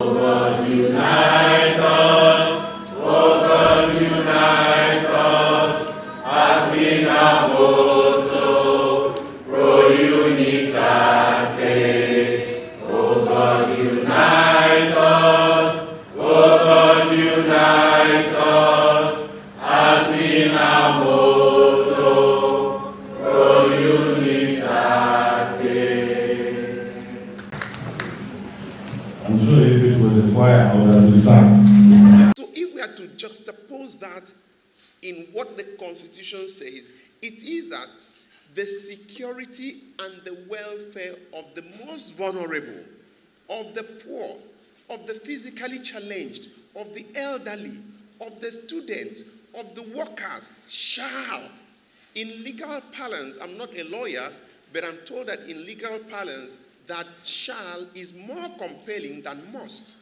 God, unite us. Oh God, unite us. As we now also pro unitate. Oh God, unite us. Oh God, unite us. As we now also pro unitate. I'm sure if it was a choir, I would have sang. So if we are to juxtapose that in what the Constitution says, it is that the security and the welfare of the most vulnerable, of the poor, of the physically challenged, of the elderly, of the students, of the workers shall, in legal parlance, I'm not a lawyer, but I'm told that in legal parlance, that shall is more compelling than must.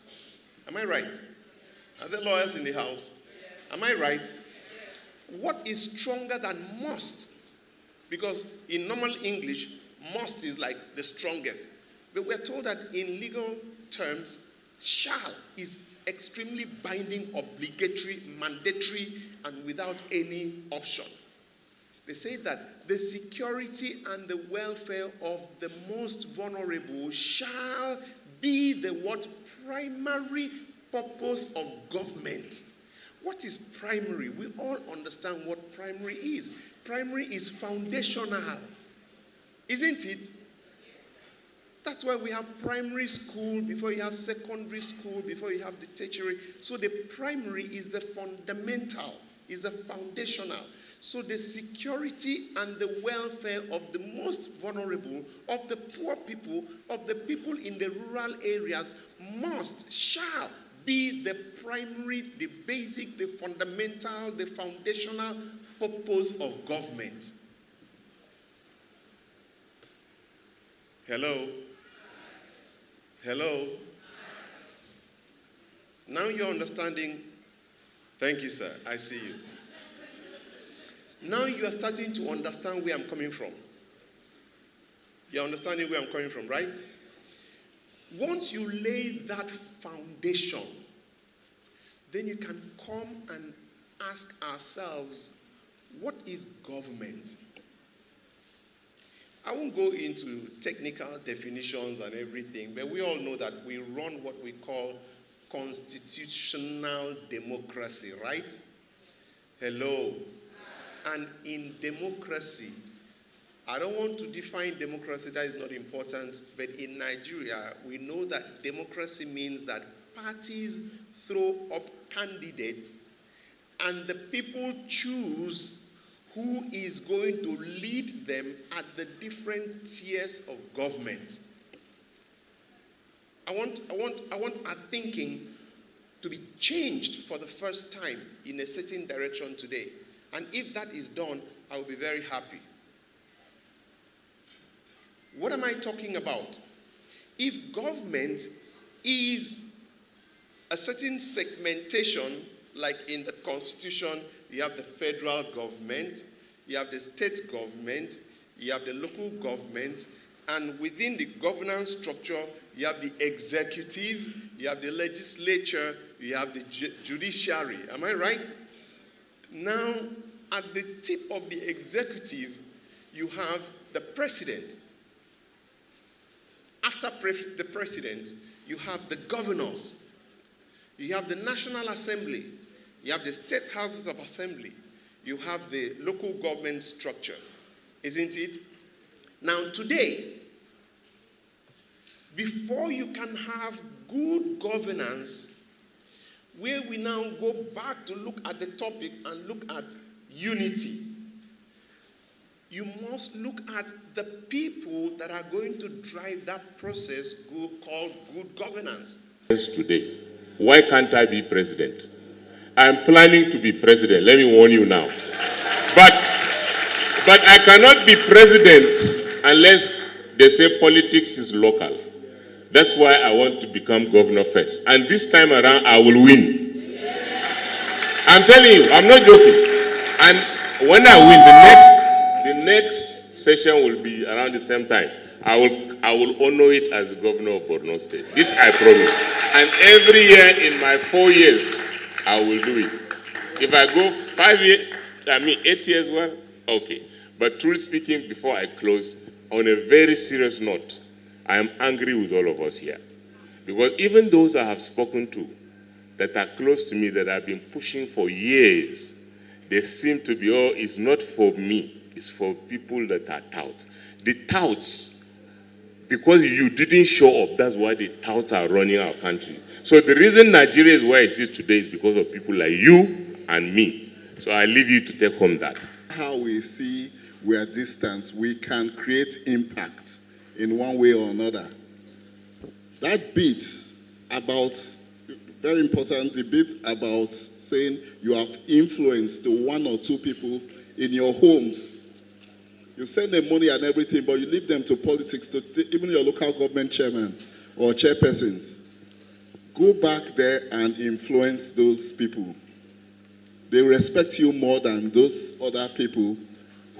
Am I right? Are there lawyers in the house? Am I right? What is stronger than must? Because in normal English, must is like the strongest. But we're told that in legal terms, shall is extremely binding, obligatory, mandatory, and without any option. They say that the security and the welfare of the most vulnerable shall be the what? Primary purpose of government. What is primary? We all understand what primary is. Primary is foundational, isn't it? That's why we have primary school before you have secondary school, before you have the tertiary. So the primary is the fundamental, is the foundational. So the security and the welfare of the most vulnerable, of the poor people, of the people in the rural areas shall be the primary, the basic, the fundamental, the foundational purpose of government. Hello? Hello? Now you're understanding. Thank you, sir. I see you. Now you are starting to understand where I'm coming from. You're understanding where I'm coming from, right? Once you lay that foundation, then you can come and ask ourselves, what is government? I won't go into technical definitions and everything, but we all know that we run what we call constitutional democracy, right? Hello. And in democracy, I don't want to define democracy, that is not important, but in Nigeria, we know that democracy means that parties throw up candidates and the people choose who is going to lead them at the different tiers of government. I want our thinking to be changed for the first time in a certain direction today. And if that is done, I will be very happy. What am I talking about? If government is a certain segmentation, like in the Constitution, you have the federal government, you have the state government, you have the local government, and within the governance structure, you have the executive, you have the legislature, you have the judiciary. Am I right? Now, at the tip of the executive, you have the president. After the president, you have the governors. You have the National Assembly. You have the state houses of assembly. You have the local government structure. Isn't it? Now today, before you can have good governance, where we now go back to look at the topic and look at unity, you must look at the people that are going to drive that process called good governance. Today, why can't I be president? I'm planning to be president, let me warn you now. But I cannot be president unless they say politics is local. That's why I want to become governor first. And this time around, I will win. I'm telling you, I'm not joking. And when I win, the next session will be around the same time. I will honor it as the governor of Borno State. This I promise. And every year in my 4 years, I will do it. If I go 5 years, 8 years, well, okay. But truly speaking, before I close, on a very serious note, I am angry with all of us here. Because even those I have spoken to that are close to me, that I've been pushing for years, they seem to be, oh, it's not for me, it's for people that are touts. The touts, because you didn't show up, that's why the touts are running our country. So the reason Nigeria is where it is today is because of people like you and me. So I leave you to take home that. How we see we are distant, we can create impact in one way or another. That bit about, very important, the bit about saying you have influence to 1 or 2 people in your homes. You send them money and everything, but you leave them to politics, to even your local government chairman or chairpersons. Go back there and influence those people. They respect you more than those other people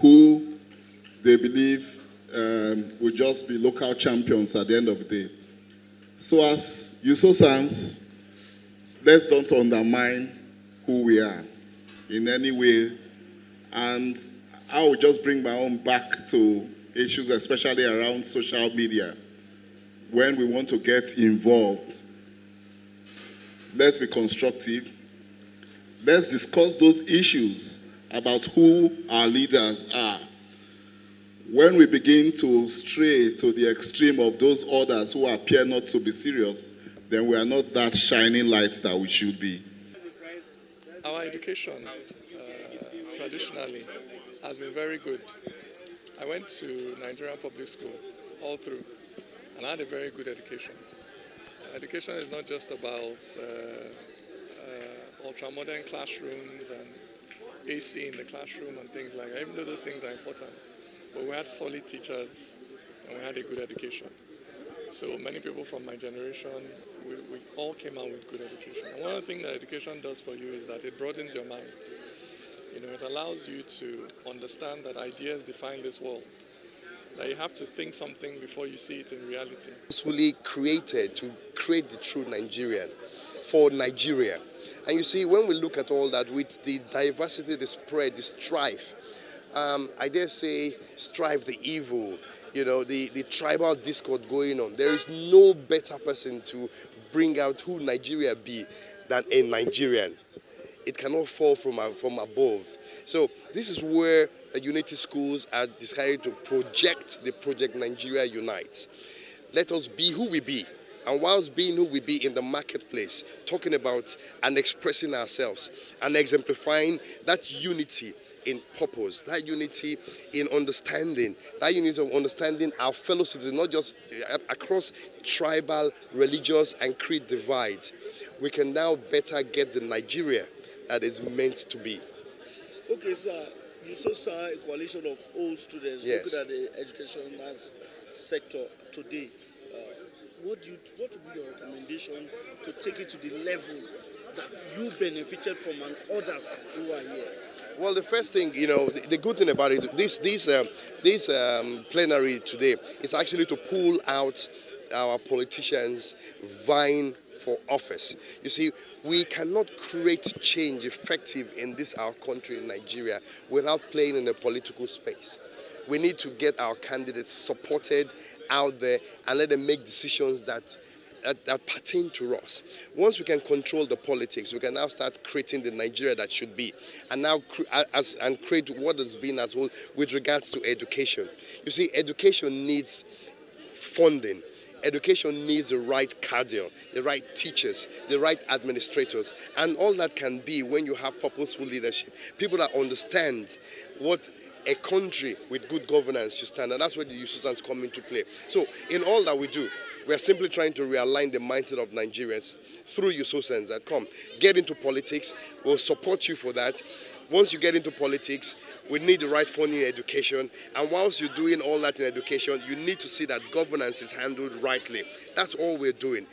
who they believe will just be local champions at the end of the day. So as USOSANs, let's don't undermine who we are in any way. And I will just bring my own back to issues, especially around social media. When we want to get involved, let's be constructive. Let's discuss those issues about who our leaders are. When we begin to stray to the extreme of those others who appear not to be serious, then we are not that shining light that we should be. Our education, traditionally, has been very good. I went to Nigerian public school all through, and I had a very good education. Education is not just about ultra-modern classrooms and AC in the classroom and things like that, even though those things are important. But we had solid teachers and we had a good education. So many people from my generation, we all came out with good education. And one of the things that education does for you is that it broadens your mind. You know, it allows you to understand that ideas define this world, that you have to think something before you see it in reality. It's fully created to create the true Nigerian for Nigeria. And you see, when we look at all that with the diversity, the spread, the strife, I dare say strife, the evil, you know, the tribal discord going on. There is no better person to bring out who Nigeria be than a Nigerian. It cannot fall from above. So this is where the Unity Schools are decided to project the Project Nigeria Unites. Let us be who we be. And whilst being who we be in the marketplace, talking about and expressing ourselves and exemplifying that unity in purpose, that unity in understanding, that unity of understanding our fellow citizens, not just across tribal, religious, and creed divide. We can now better get the Nigeria that is meant to be. Okay, sir. You saw a coalition of all students looking at the education sector today. What would be your recommendation to take it to the level that you benefited from and others who are here? Well, the first thing, you know, the good thing about it, this plenary today is actually to pull out our politicians vying for office. You see, we cannot create change effective in this our country, in Nigeria, without playing in the political space. We need to get our candidates supported out there and let them make decisions that pertain to us. Once we can control the politics, we can now start creating the Nigeria that should be, and now create what has been as well with regards to education. You see, education needs funding. Education needs the right cadre, the right teachers, the right administrators, and all that can be when you have purposeful leadership. People that understand what a country with good governance should stand, and that's where the USOSANs come into play. So in all that we do, we are simply trying to realign the mindset of Nigerians through USOSANs that come. Get into politics, we'll support you for that. Once you get into politics, we need the right funding in education. And whilst you're doing all that in education, you need to see that governance is handled rightly. That's all we're doing.